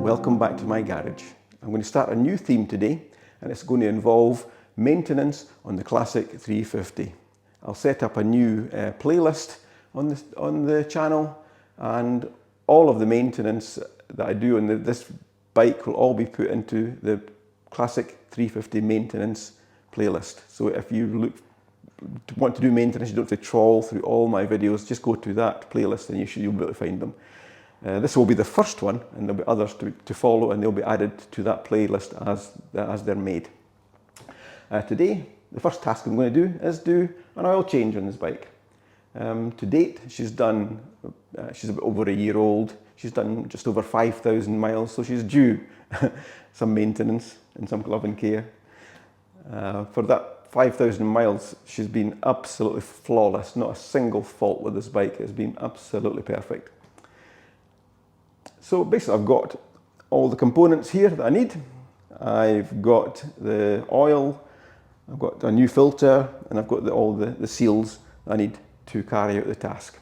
Welcome back to my garage. I'm going to start a new theme today, and it's going to involve maintenance on the classic 350. I'll set up a new playlist on the channel, and all of the maintenance that I do on this bike will all be put into the classic 350 maintenance playlist. So if you want to do maintenance, you don't have to trawl through all my videos, just go to that playlist and you'll be able to find them. This will be the first one, and there'll be others to follow, and they'll be added to that playlist as they're made. Today, the first task I'm going to do is do an oil change on this bike. To date, she's a bit over a year old. She's done just over 5,000 miles, so she's due some maintenance and some love and care. For that 5,000 miles, she's been absolutely flawless. Not a single fault with this bike. It's been absolutely perfect. So basically I've got all the components here that I need. I've got the oil, I've got a new filter, and I've got all the seals I need to carry out the task.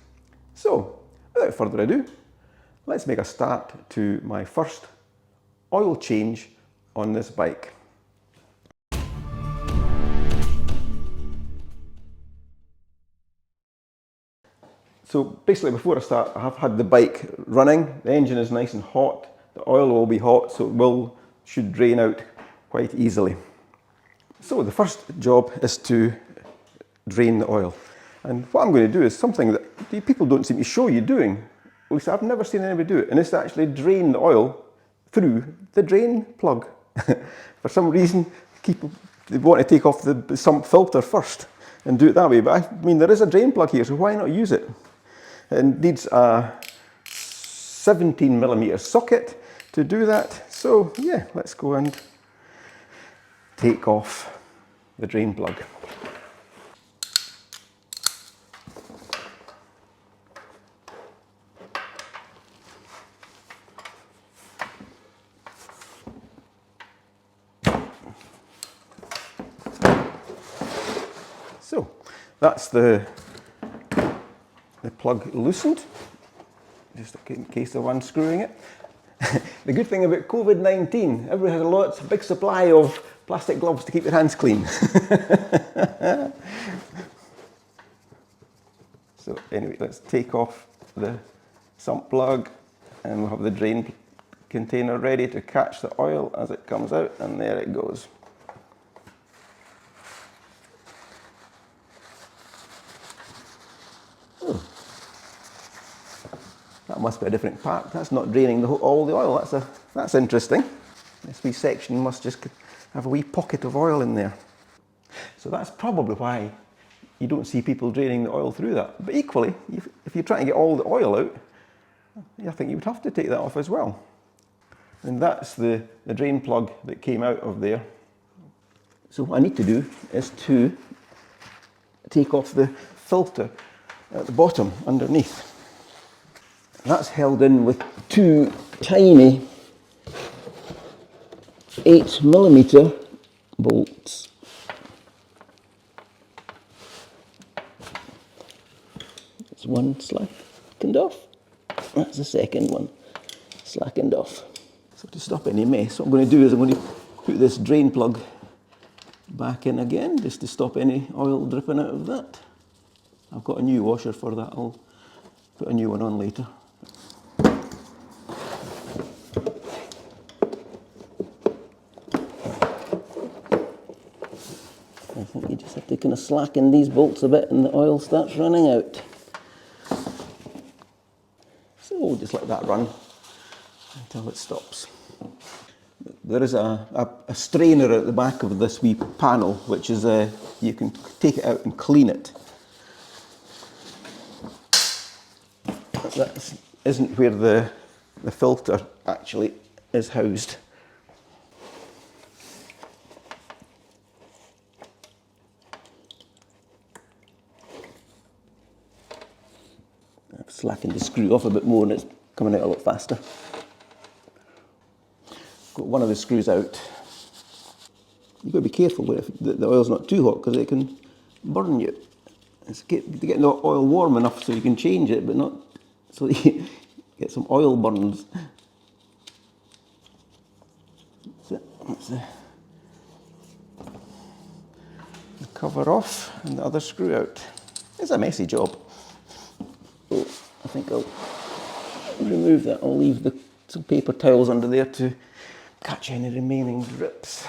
So without further ado, let's make a start to my first oil change on this bike. So basically before I start, I have had the bike running. The engine is nice and hot. The oil will be hot, so it should drain out quite easily. So the first job is to drain the oil. And what I'm going to do is something that people don't seem to show you doing. At least I've never seen anybody do it. And it's to actually drain the oil through the drain plug. For some reason, they want to take off the sump filter first and do it that way. But I mean, there is a drain plug here, so why not use it? It needs a 17mm socket to do that. So yeah, let's go and take off the drain plug. So that's the plug loosened, just in case of unscrewing it. The good thing about COVID-19, everybody has a big supply of plastic gloves to keep their hands clean. So anyway, let's take off the sump plug, and we'll have the drain container ready to catch the oil as it comes out, and there it goes. That must be a different part. That's not draining all the oil. That's interesting. This wee section must just have a wee pocket of oil in there. So that's probably why you don't see people draining the oil through that. But equally, if you're trying to get all the oil out, I think you would have to take that off as well. And that's the drain plug that came out of there. So what I need to do is to take off the filter at the bottom underneath. That's held in with two tiny 8mm bolts. That's one slackened off. That's the second one slackened off. So to stop any mess, what I'm going to do is I'm going to put this drain plug back in again, just to stop any oil dripping out of that. I've got a new washer for that. I'll put a new one on later. I think you just have to kind of slacken these bolts a bit and the oil starts running out. So we'll just let that run until it stops. There is a strainer at the back of this wee panel, which is you can take it out and clean it. That isn't where the filter actually is housed. I've slackened the screw off a bit more and it's coming out a lot faster. Got one of the screws out. You've got to be careful if the oil's not too hot, because it can burn you. It's getting the oil warm enough so you can change it, but not so you get some oil burns. the cover off and the other screw out. It's a messy job. So I think I'll remove that. I'll leave some paper towels under there to catch any remaining drips.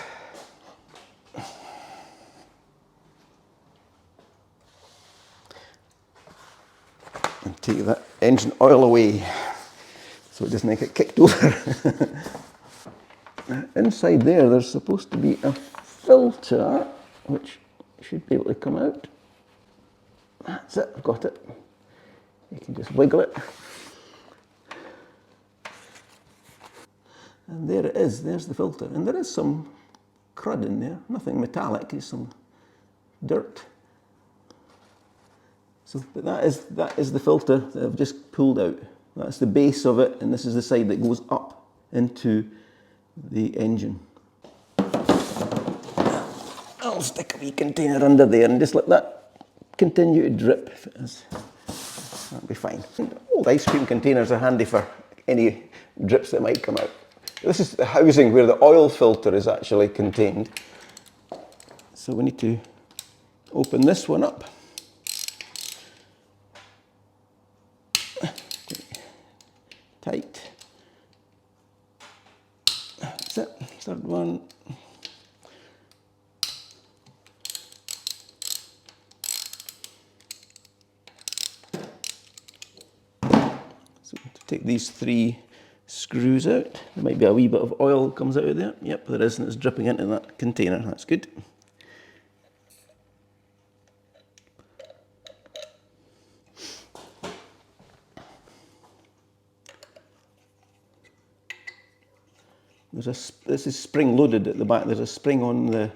And take that engine oil away so it doesn't get kicked over. Inside there's supposed to be a filter which should be able to come out. That's it, I've got it. You can just wiggle it. And there it is, there's the filter. And there is some crud in there, nothing metallic, it's some dirt. So but that is the filter that I've just pulled out. That's the base of it, and this is the side that goes up into the engine. I'll stick a wee container under there and just let that continue to drip if it is. That'll be fine. Old ice cream containers are handy for any drips that might come out. This is the housing where the oil filter is actually contained. So we need to open this one up. Tight. That's it. Third one. So to take these 3 screws out, there might be a wee bit of oil that comes out of there. Yep, there is, and it's dripping into that container. That's good. This is spring loaded at the back. There's a spring on the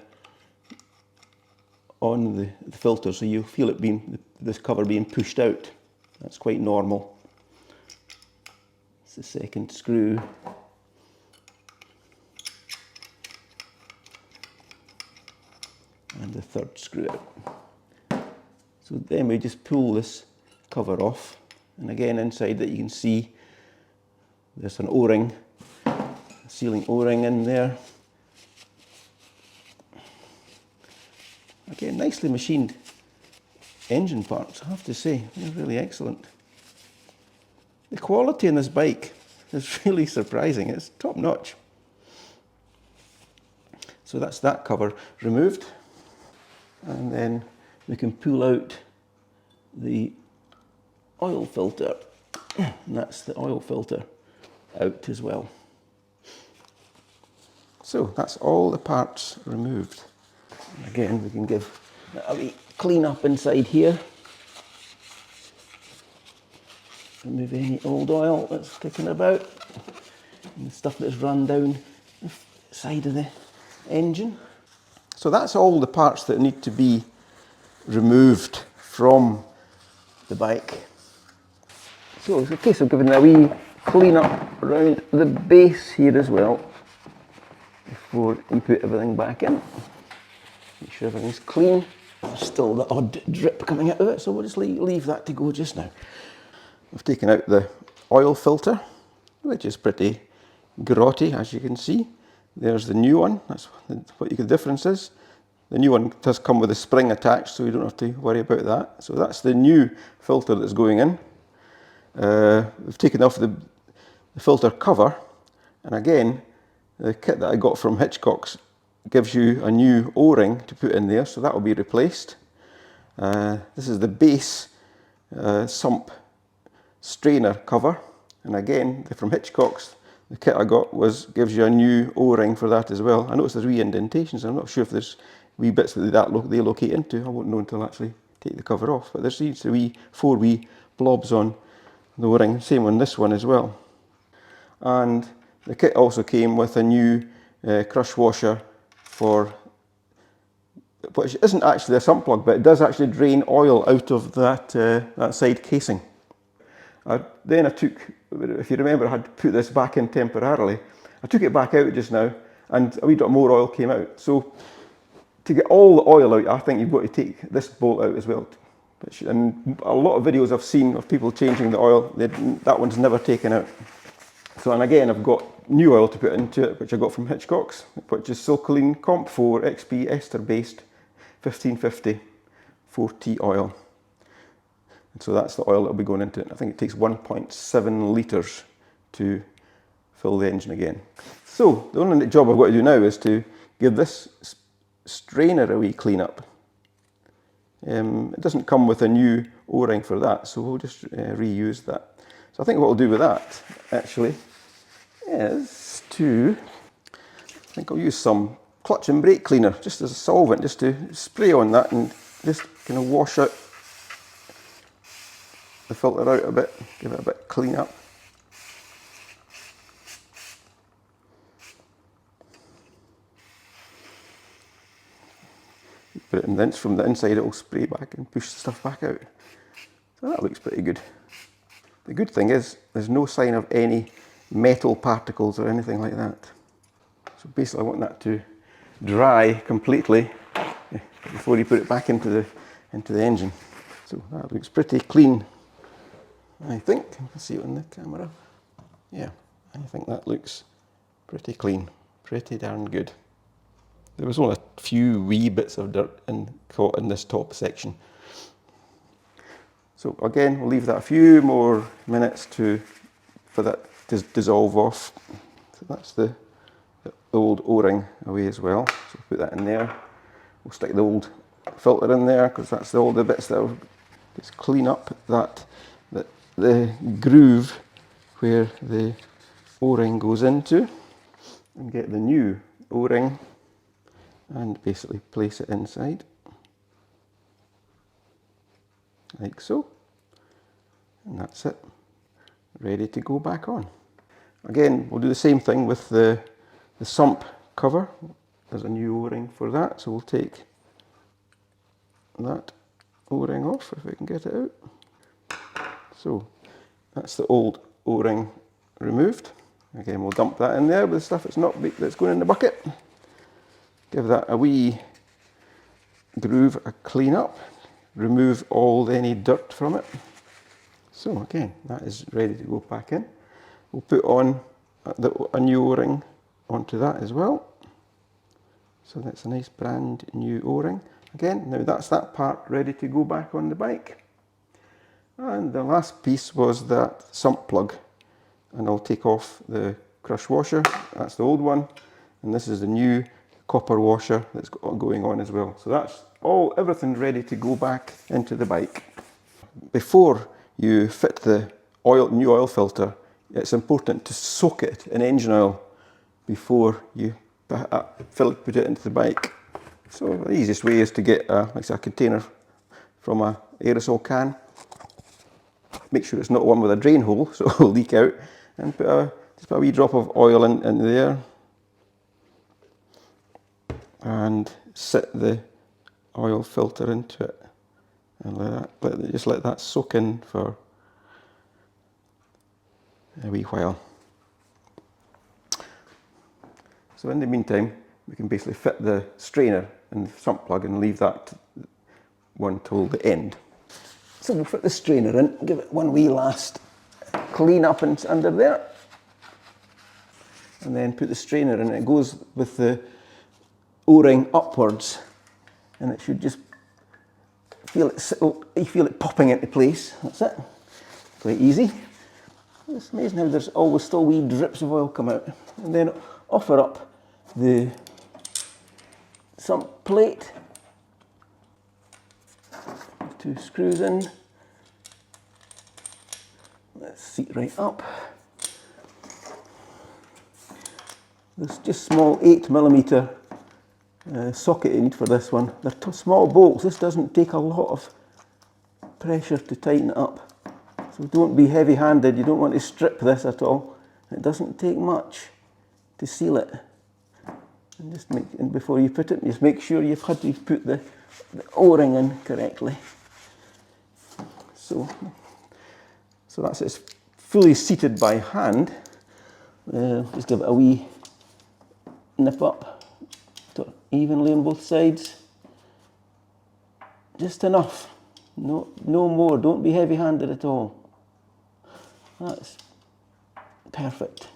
filter, so you feel it this cover being pushed out. That's quite normal. It's the second screw. And the third screw out. So then we just pull this cover off, and again inside that you can see there's an O-ring. Sealing O-ring in there. Again, nicely machined engine parts, I have to say. They're really excellent. The quality in this bike is really surprising. It's top notch. So that's that cover removed. And then we can pull out the oil filter. And that's the oil filter out as well. So that's all the parts removed. And again, we can give a wee clean up inside here. Remove any old oil that's sticking about, and the stuff that's run down the side of the engine. So that's all the parts that need to be removed from the bike. So it's a case of giving a wee clean up around the base here as well, before you put everything back in. Make sure everything's clean. There's still the odd drip coming out of it, so we'll just leave that to go just now. I've taken out the oil filter, which is pretty grotty, as you can see. There's the new one. That's what the difference is. The new one does come with a spring attached, so you don't have to worry about that. So that's the new filter that's going in. We've taken off the filter cover, and again, the kit that I got from Hitchcock's gives you a new O-ring to put in there, so that will be replaced. This is the base sump strainer cover, and again, from Hitchcock's, the kit I got gives you a new O-ring for that as well. I notice there's wee indentations. I'm not sure if there's wee bits that they locate into. I won't know until I actually take the cover off, but there seems to be 4 wee blobs on the O-ring. Same on this one as well. And the kit also came with a new crush washer which isn't actually a sump plug, but it does actually drain oil out of that side casing. Then I took, if you remember, I had put this back in temporarily. I took it back out just now, and a wee bit more oil came out. So to get all the oil out, I think you've got to take this bolt out as well. And a lot of videos I've seen of people changing the oil, that one's never taken out. So, and again, I've got new oil to put into it, which I got from Hitchcock's, which is Silcoline Comp 4 XP ester based 1550 4T oil. And so that's the oil that will be going into it. I think it takes 1.7 litres to fill the engine again. So the only job I've got to do now is to give this strainer a wee clean up. It doesn't come with a new O-ring for that, so we'll just reuse that. So I think what we'll do with that actually is I think I'll use some clutch and brake cleaner just as a solvent, just to spray on that and just kind of wash out the filter out a bit, give it a bit clean up. Put it in the from the inside, it will spray back and push the stuff back out. So that looks pretty good. The good thing is there's no sign of any metal particles or anything like that. So basically I want that to dry completely before you put it back into the engine. So that looks pretty clean, I think. You can see it on the camera. Yeah, I think that looks pretty clean, pretty darn good. There was only a few wee bits of dirt caught in this top section. So again, we'll leave that a few more minutes for that to dissolve off. So that's the old O-ring away as well. So put that in there. We'll stick the old filter in there because that's all the bits that will just clean up the groove where the O-ring goes into, and get the new O-ring and basically place it inside like so, and that's it, ready to go back on. Again, we'll do the same thing with the sump cover. There's a new O-ring for that, so we'll take that O-ring off if we can get it out. So that's the old O-ring removed. Again, we'll dump that in there with the stuff that's going in the bucket. Give that a wee groove a clean up, remove any dirt from it. So again, that is ready to go back in. We'll put on a new O-ring onto that as well. So that's a nice brand new O-ring. Again, now that's that part ready to go back on the bike. And the last piece was that sump plug. And I'll take off the crush washer. That's the old one. And this is the new copper washer that's going on as well. So that's everything ready to go back into the bike. Before you fit the new oil filter, it's important to soak it in engine oil before you put it into the bike. So the easiest way is to get like a container from an aerosol can. Make sure it's not one with a drain hole so it will leak out, and just put a wee drop of oil in there and set the oil filter into it, and just let that soak in for a wee while. So in the meantime, we can basically fit the strainer and the sump plug and leave that one till the end. So we'll fit the strainer in, give it one wee last clean up under there, and then put the strainer in. It goes with the O-ring upwards, and it should just you feel it popping into place. That's it. Quite easy. It's amazing how there's always still wee drips of oil come out. And then offer up the sump plate. 2 screws in. Let's seat right up. This just small 8mm socket you need for this one. They're small bolts. This doesn't take a lot of pressure to tighten it up. So don't be heavy-handed. You don't want to strip this at all. It doesn't take much to seal it. And before you put it, just make sure you've put the O-ring in correctly. So that's it, fully seated by hand. Just give it a wee nip up evenly on both sides. Just enough. No more. Don't be heavy-handed at all. That's perfect.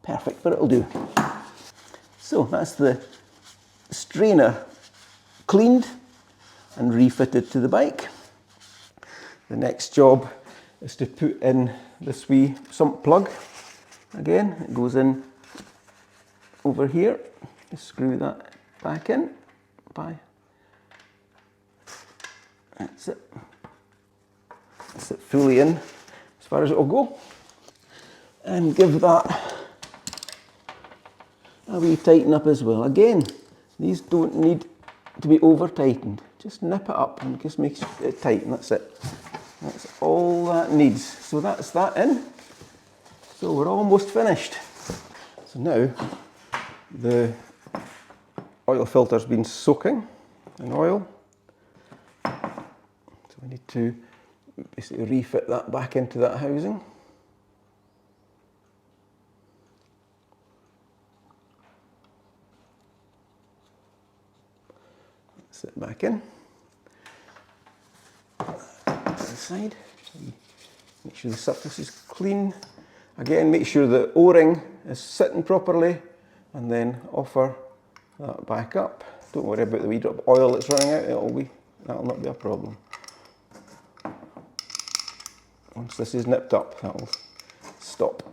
perfect, but it'll do. So that's the strainer cleaned and refitted to the bike. The next job is to put in this wee sump plug. Again, it goes in over here. Just screw that back in. That's it. That's it fully in as far as it will go. And give that a wee tighten up as well. Again, these don't need to be over tightened. Just nip it up and just make it tight, and that's it. That's all that needs. So that's that in. So we're almost finished. So now the oil filter's been soaking in oil. So we need to basically refit that back into that housing. Sit back in. Side. Make sure the surface is clean. Again, make sure the O-ring is sitting properly, and then offer that back up. Don't worry about the wee drop of oil that's running out. That'll not be a problem. Once this is nipped up, that'll stop.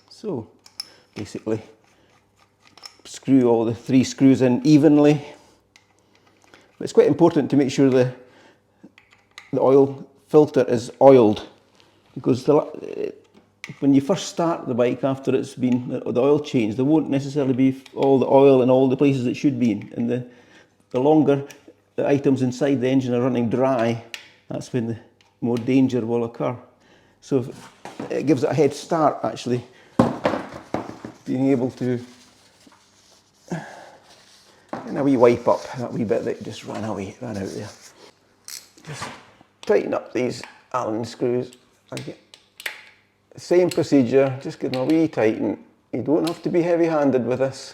So, basically, screw all the 3 screws in evenly. But it's quite important to make sure the oil filter is oiled, because when you first start the bike after it's been the oil change, there won't necessarily be all the oil in all the places it should be in. And the longer the items inside the engine are running dry, that's when the more danger will occur. So it gives it a head start, actually, being able to, and a wee wipe up that wee bit that just ran out there. Just tighten up these Allen screws. Same procedure, just give them a wee tighten. You don't have to be heavy-handed with this.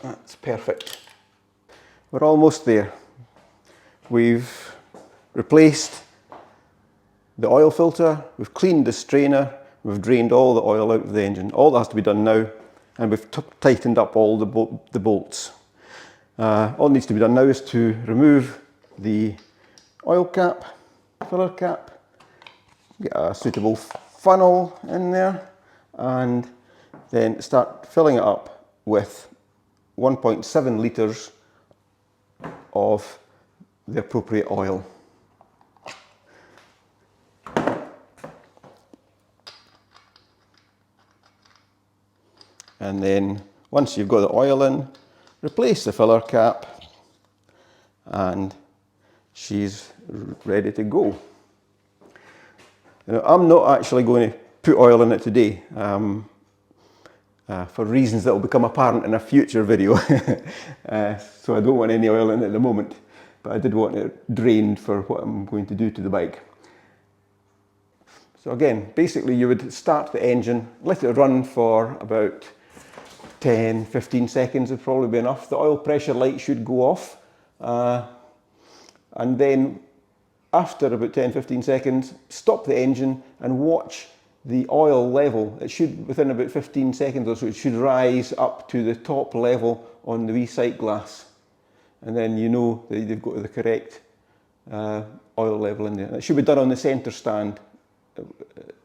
That's perfect. We're almost there. We've replaced the oil filter, we've cleaned the strainer, we've drained all the oil out of the engine. All that has to be done now, and we've tightened up all the bolts. All that needs to be done now is to remove the oil cap, filler cap, get a suitable funnel in there, and then start filling it up with 1.7 litres of the appropriate oil. And then once you've got the oil in, replace the filler cap, and she's ready to go. Now, I'm not actually going to put oil in it today for reasons that will become apparent in a future video. So I don't want any oil in it at the moment, but I did want it drained for what I'm going to do to the bike. So again, basically you would start the engine, let it run for about 10-15 seconds would probably be enough. The oil pressure light should go off, and then after about 10-15 seconds, stop the engine and watch the oil level. It should, within about 15 seconds or so, it should rise up to the top level on the wee sight glass, and then you know that you've got the correct oil level in there. And it should be done on the centre stand,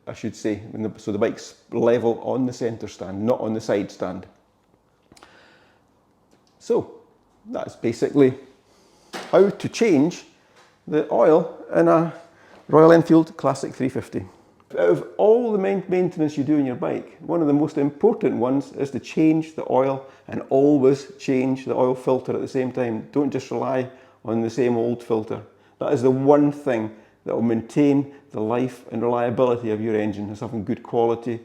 I should say, so the bike's level on the centre stand, not on the side stand. So that's basically how to change the oil in a Royal Enfield Classic 350. Out of all the maintenance you do in your bike, one of the most important ones is to change the oil, and always change the oil filter at the same time. Don't just rely on the same old filter. That is the one thing that will maintain the life and reliability of your engine, is having good quality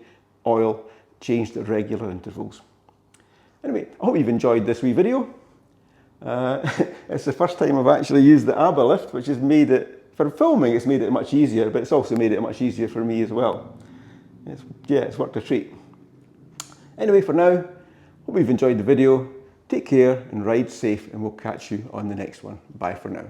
oil changed at regular intervals. Anyway, I hope you've enjoyed this wee video. It's the first time I've actually used the ABBA lift, which has made it, for filming it's made it much easier, but it's also made it much easier for me as well. It's worked a treat. Anyway, for now, hope you've enjoyed the video. Take care and ride safe, and we'll catch you on the next one. Bye for now.